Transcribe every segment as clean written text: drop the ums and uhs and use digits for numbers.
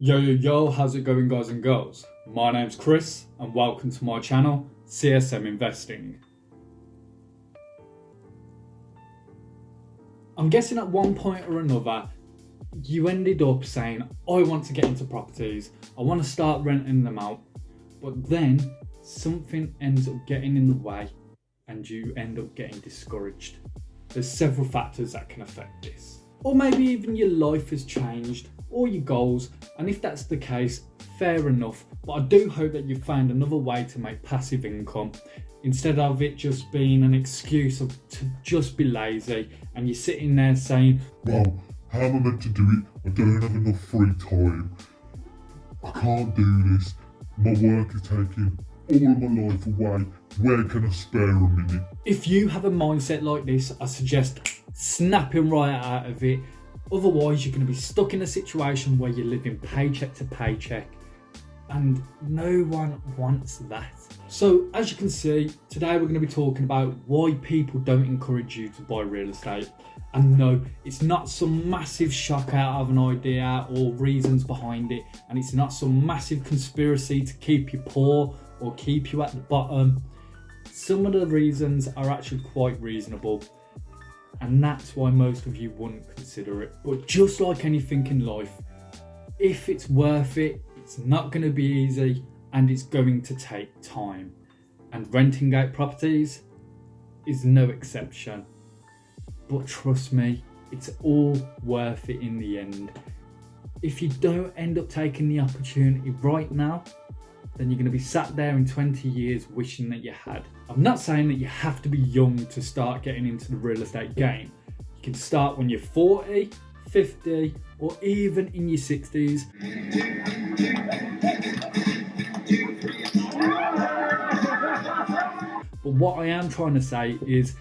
Yo, how's it going, guys and girls? My name's Chris and welcome to my channel, CSM Investing. I'm guessing at one point or another, you ended up saying, I want to get into properties, I want to start renting them out, but then something ends up getting in the way and you end up getting discouraged. There's several factors that can affect this. Or maybe even your life has changed, or your goals, and if that's the case, fair enough, but I do hope that you found another way to make passive income instead of it just being an excuse to just be lazy and you're sitting there saying, well, how am I meant to do it? I don't have enough free time. I can't do this. My work is taking all of my life away. Where can I spare a minute? If you have a mindset like this, I suggest snapping right out of it. Otherwise, you're going to be stuck in a situation where you're living paycheck to paycheck, and no one wants that. So, as you can see, today we're going to be talking about why people don't encourage you to buy real estate. And no, it's not some massive shock out of an idea or reasons behind it, and it's not some massive conspiracy to keep you poor or keep you at the bottom. Some of the reasons are actually quite reasonable, and that's why most of you wouldn't consider it. But just like anything in life, if it's worth it, it's not going to be easy and it's going to take time. And renting out properties is no exception. But trust me, it's all worth it in the end. If you don't end up taking the opportunity right now, then you're going to be sat there in 20 years wishing that you had. I'm not saying that you have to be young to start getting into the real estate game. You can start when you're 40, 50, or even in your 60s. But what I am trying to say is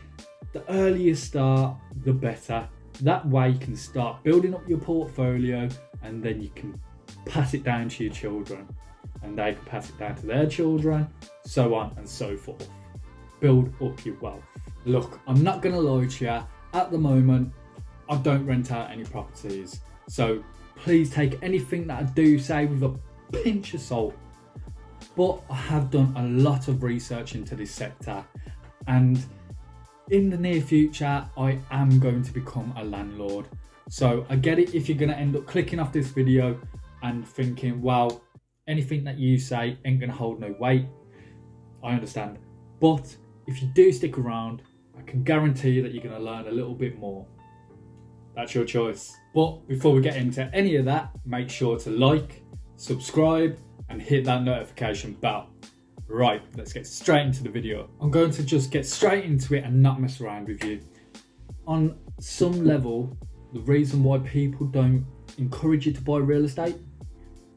the earlier you start, the better. That way you can start building up your portfolio and then you can pass it down to your children. And they can pass it down to their children, so on and so forth. Build up your wealth. Look, I'm not going to lie to you, at the moment, I don't rent out any properties. So please take anything that I do say with a pinch of salt. But I have done a lot of research into this sector, and in the near future, I am going to become a landlord. So I get it if you're going to end up clicking off this video and thinking, well, anything that you say ain't going to hold no weight. I understand. But if you do stick around, I can guarantee you that you're going to learn a little bit more. That's your choice. But before we get into any of that, make sure to like, subscribe, and hit that notification bell. Right, let's get straight into the video. I'm going to just get straight into it and not mess around with you. On some level, the reason why people don't encourage you to buy real estate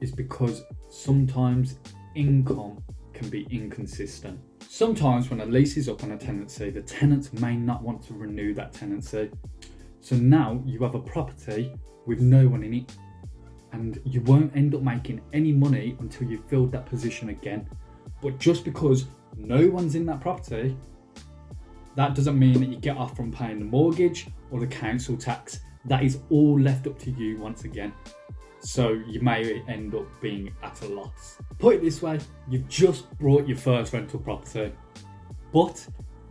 is because sometimes income can be inconsistent. Sometimes when a lease is up on a tenancy, the tenants may not want to renew that tenancy. So now you have a property with no one in it, and you won't end up making any money until you've filled that position again. But just because no one's in that property, that doesn't mean that you get off from paying the mortgage or the council tax. That is all left up to you once again. So you may end up being at a loss. Put it this way, you've just bought your first rental property, but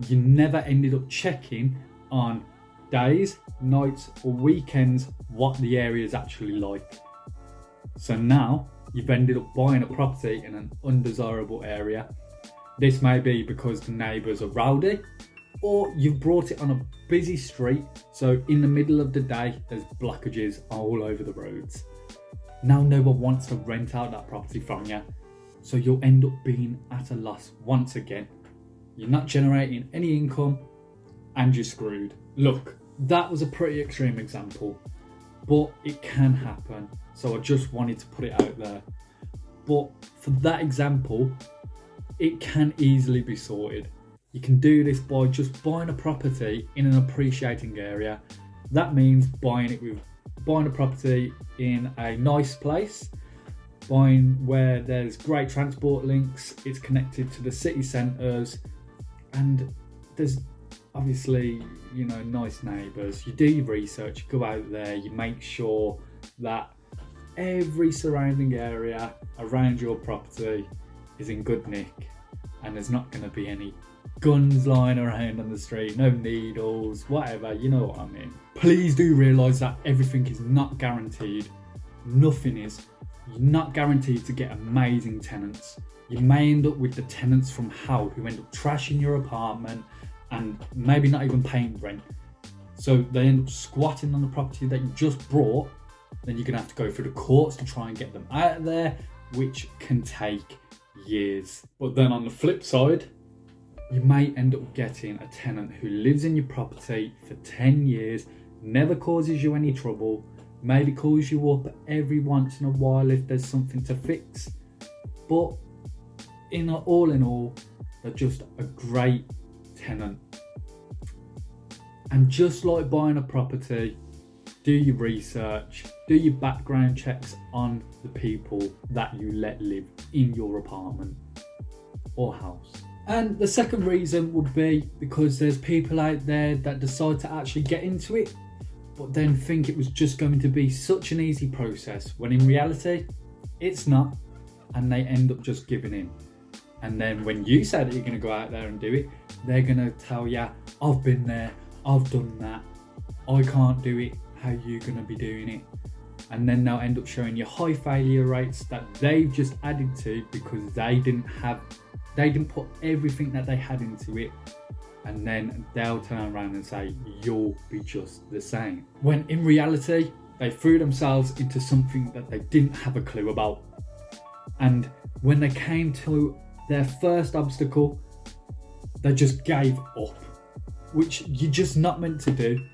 you never ended up checking on days, nights, or weekends what the area is actually like. So now you've ended up buying a property in an undesirable area. This may be because the neighbours are rowdy, or you've brought it on a busy street, so in the middle of the day there's blockages all over the roads. Now no one wants to rent out that property from you, so you'll end up being at a loss once again. You're not generating any income and you're screwed. Look, that was a pretty extreme example, but it can happen, so I just wanted to put it out there. But for that example, it can easily be sorted. You can do this by just buying a property in an appreciating area. That means buying a property in a nice place, buying where there's great transport links, it's connected to the city centres, and there's obviously, you know, nice neighbours. You do your research, you go out there, you make sure that every surrounding area around your property is in good nick and there's not going to be any guns lying around on the street, no needles, whatever, you know what I mean. Please do realise that everything is not guaranteed. Nothing is. You're not guaranteed to get amazing tenants. You may end up with the tenants from hell who end up trashing your apartment and maybe not even paying rent. So they end up squatting on the property that you just bought. Then you're going to have to go through the courts to try and get them out of there, which can take years. But then on the flip side, you may end up getting a tenant who lives in your property for 10 years, never causes you any trouble, maybe calls you up every once in a while if there's something to fix. But all in all, they're just a great tenant. And just like buying a property, do your research, do your background checks on the people that you let live in your apartment or house. And the second reason would be because there's people out there that decide to actually get into it, but then think it was just going to be such an easy process, when in reality, it's not, and they end up just giving in. And then when you say that you're going to go out there and do it, they're going to tell you, I've been there, I've done that, I can't do it, how are you going to be doing it? And then they'll end up showing you high failure rates that they've just added to because they didn't put everything that they had into it, and then they'll turn around and say you'll be just the same, when in reality they threw themselves into something that they didn't have a clue about. And when they came to their first obstacle, they just gave up, which you're just not meant to do.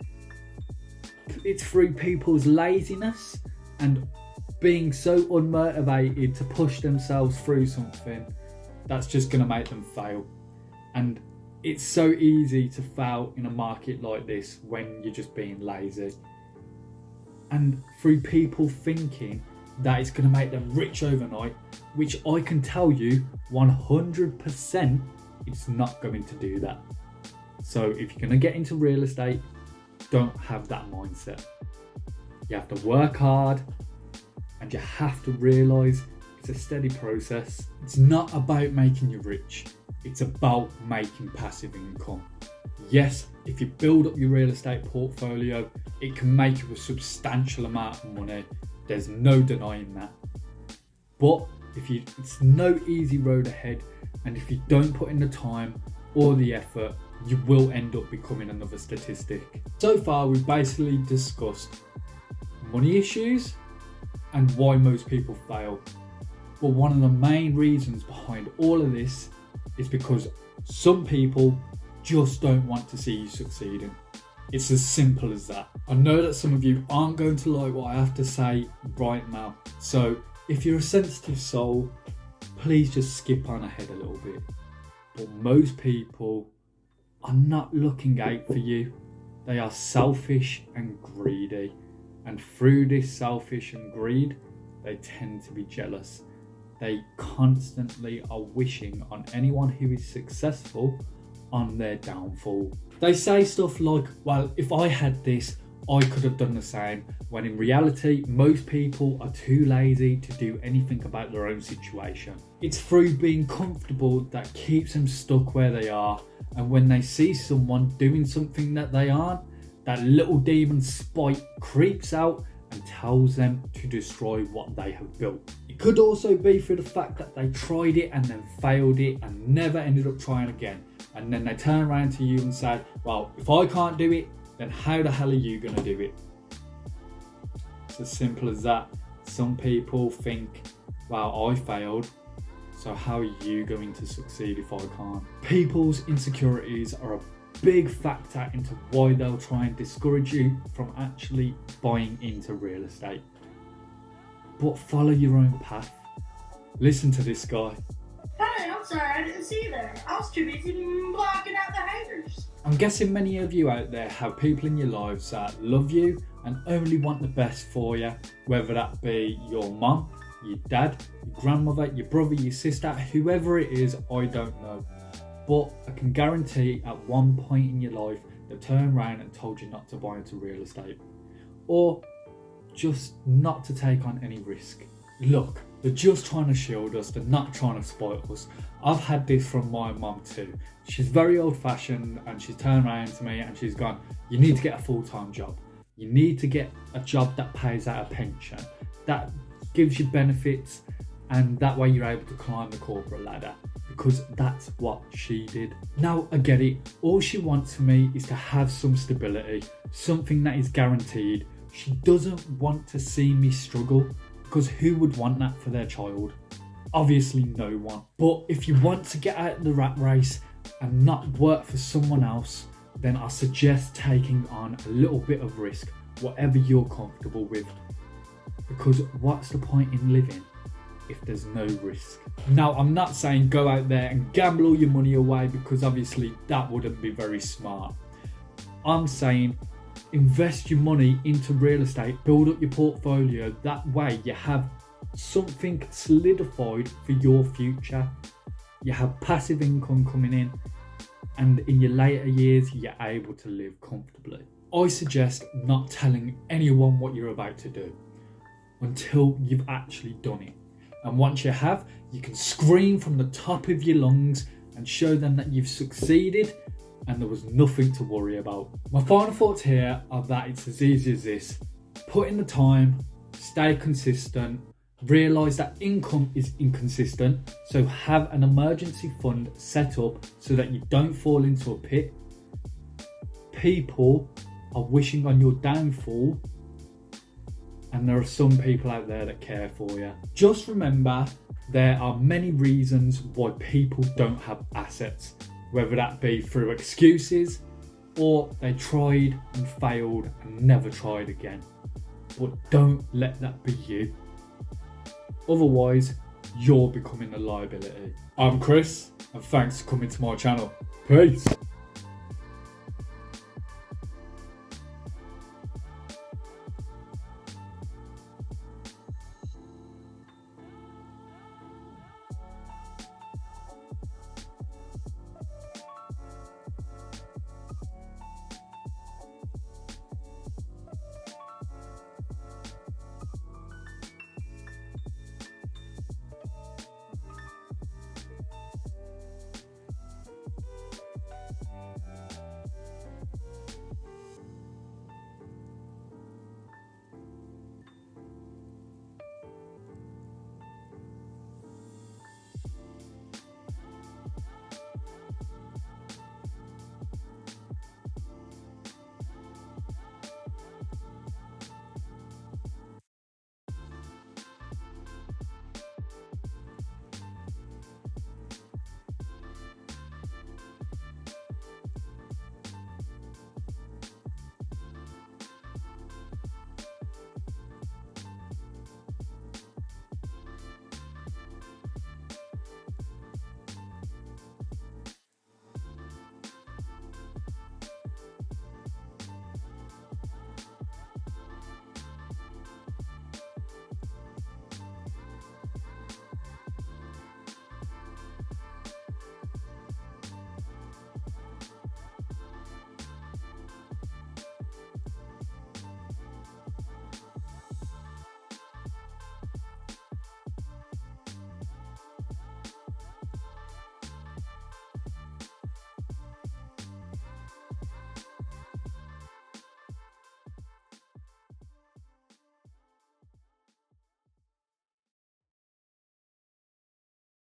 It's through people's laziness and being so unmotivated to push themselves through something that's just going to make them fail. And it's so easy to fail in a market like this when you're just being lazy. And through people thinking that it's going to make them rich overnight, which I can tell you 100% it's not going to do that. So if you're going to get into real estate, don't have that mindset. You have to work hard and you have to realise it's a steady process. It's not about making you rich. It's about making passive income. Yes, if you build up your real estate portfolio, it can make you a substantial amount of money. There's no denying that. But it's no easy road ahead, and if you don't put in the time or the effort, you will end up becoming another statistic. So far, we've basically discussed money issues and why most people fail. But one of the main reasons behind all of this is because some people just don't want to see you succeeding. It's as simple as that. I know that some of you aren't going to like what I have to say right now. So if you're a sensitive soul, please just skip on ahead a little bit. But most people are not looking out for you. They are selfish and greedy. And through this selfish and greed, they tend to be jealous. They constantly are wishing on anyone who is successful on their downfall. They say stuff like, well, if I had this, I could have done the same, when in reality, most people are too lazy to do anything about their own situation. It's through being comfortable that keeps them stuck where they are, and when they see someone doing something that they aren't, that little demon spite creeps out and tells them to destroy what they have built. It could also be through the fact that they tried it and then failed it and never ended up trying again. And then they turn around to you and say, well, if I can't do it, then how the hell are you going to do it? It's as simple as that. Some people think, well, I failed, so how are you going to succeed if I can't? People's insecurities are a big factor into why they'll try and discourage you from actually buying into real estate. But follow your own path. Listen to this guy. Hey, I'm sorry, I didn't see you there. I was too busy blocking out the haters. I'm guessing many of you out there have people in your lives that love you and only want the best for you, whether that be your mum, your dad, your grandmother, your brother, your sister, whoever it is, I don't know. But I can guarantee at one point in your life, they've turned around and told you not to buy into real estate. Or just not to take on any risk. Look, they're just trying to shield us, they're not trying to spoil us. I've had this from my mum too. She's very old fashioned and she's turned around to me and she's gone, you need to get a full-time job. You need to get a job that pays out a pension, that gives you benefits, and that way you're able to climb the corporate ladder, because that's what she did. Now I get it, all she wants from me is to have some stability, something that is guaranteed. She doesn't want to see me struggle, because who would want that for their child? Obviously no one. But if you want to get out of the rat race and not work for someone else, then I suggest taking on a little bit of risk, whatever you're comfortable with. Because what's the point in living if there's no risk? Now, I'm not saying go out there and gamble all your money away, because obviously that wouldn't be very smart. I'm saying invest your money into real estate, build up your portfolio. That way you have something solidified for your future. You have passive income coming in, and in your later years you're able to live comfortably. I suggest not telling anyone what you're about to do until you've actually done it. And once you have, you can scream from the top of your lungs and show them that you've succeeded and there was nothing to worry about. My final thoughts here are that it's as easy as this. Put in the time, stay consistent, realise that income is inconsistent, so have an emergency fund set up so that you don't fall into a pit. People are wishing on your downfall, and there are some people out there that care for you. Just remember, there are many reasons why people don't have assets, whether that be through excuses or they tried and failed and never tried again. But don't let that be you. Otherwise, you're becoming a liability. I'm Chris, and thanks for coming to my channel. Peace.